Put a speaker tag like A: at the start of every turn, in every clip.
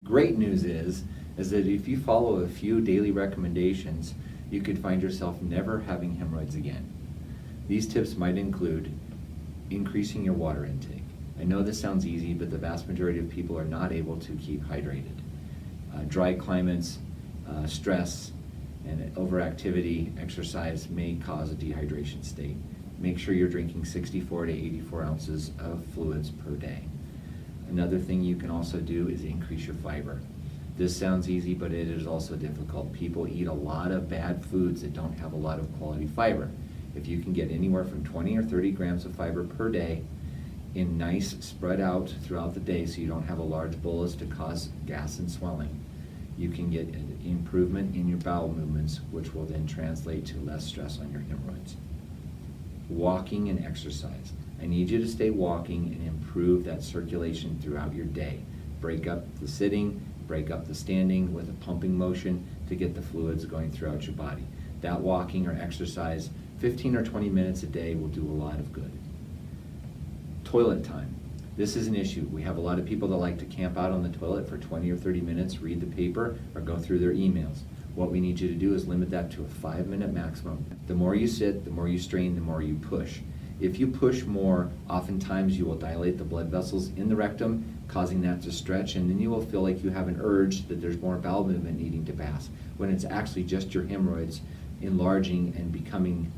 A: Great news is that if you follow a few daily recommendations, you could find yourself never having hemorrhoids again. These tips might include increasing your water intake. I know this sounds easy, but the vast majority of people are not able to keep hydrated. Dry climates, stress, and overactivity, exercise may cause a dehydration state. Make sure you're drinking 64 to 84 ounces of fluids per day. Another thing you can also do is increase your fiber. This sounds easy, but it is also difficult. People eat a lot of bad foods that don't have a lot of quality fiber. If you can get anywhere from 20 or 30 grams of fiber per day in nice spread out throughout the day so you don't have a large bolus to cause gas and swelling, you can get an improvement in your bowel movements, which will then translate to less stress on your hemorrhoids. Walking and exercise. I need you to stay walking and improve that circulation throughout your day. Break up the sitting, break up the standing with a pumping motion to get the fluids going throughout your body. That walking or exercise, 15 or 20 minutes a day, will do a lot of good. Toilet time. This is an issue. We have a lot of people that like to camp out on the toilet for 20 or 30 minutes, read the paper, or go through their emails. What we need you to do is limit that to a 5-minute maximum. The more you sit, the more you strain, the more you push. If you push more, oftentimes you will dilate the blood vessels in the rectum, causing that to stretch, and then you will feel like you have an urge that there's more bowel movement needing to pass, when it's actually just your hemorrhoids enlarging and becoming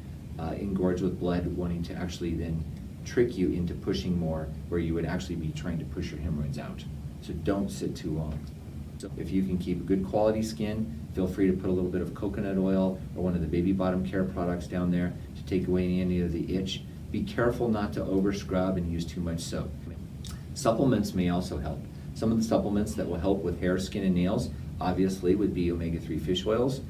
A: engorged with blood, wanting to actually then trick you into pushing more, where you would actually be trying to push your hemorrhoids out. So don't sit too long. So if you can keep good quality skin, feel free to put a little bit of coconut oil or one of the baby bottom care products down there to take away any of the itch. Be careful not to over scrub and use too much soap. Supplements may also help. Some of the supplements that will help with hair, skin, and nails obviously would be omega-3 fish oils.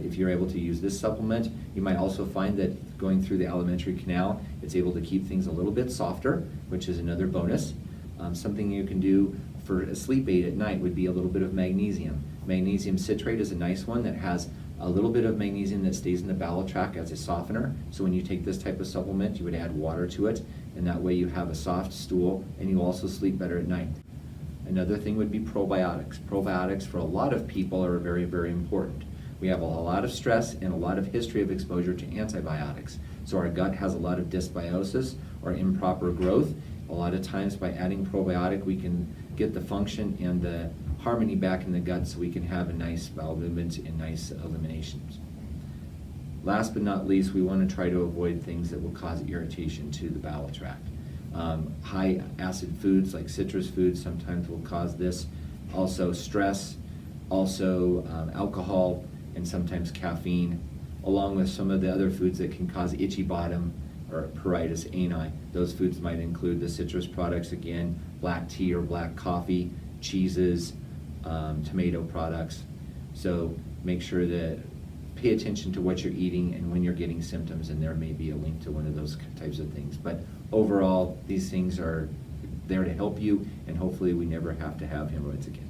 A: If you're able to use this supplement, you might also find that going through the alimentary canal, it's able to keep things a little bit softer, which is another bonus. Something you can do for a sleep aid at night would be a little bit of magnesium. Magnesium citrate is a nice one that has a little bit of magnesium that stays in the bowel tract as a softener. So when you take this type of supplement, you would add water to it, and that way you have a soft stool and you also sleep better at night. Another thing would be probiotics. Probiotics for a lot of people are very, very important. We have a lot of stress and a lot of history of exposure to antibiotics. So our gut has a lot of dysbiosis or improper growth. A lot of times by adding probiotic, we can get the function and the harmony back in the gut so we can have a nice bowel movement and nice eliminations. Last but not least, we want to try to avoid things that will cause irritation to the bowel tract. High acid foods like citrus foods sometimes will cause this. Also stress, also alcohol, and sometimes caffeine, along with some of the other foods that can cause itchy bottom or pruritus ani. Those foods might include the citrus products again, black tea or black coffee, cheeses, tomato products. So make sure that pay attention to what you're eating and when you're getting symptoms, and there may be a link to one of those types of things. But overall, these things are there to help you, and hopefully we never have to have hemorrhoids again.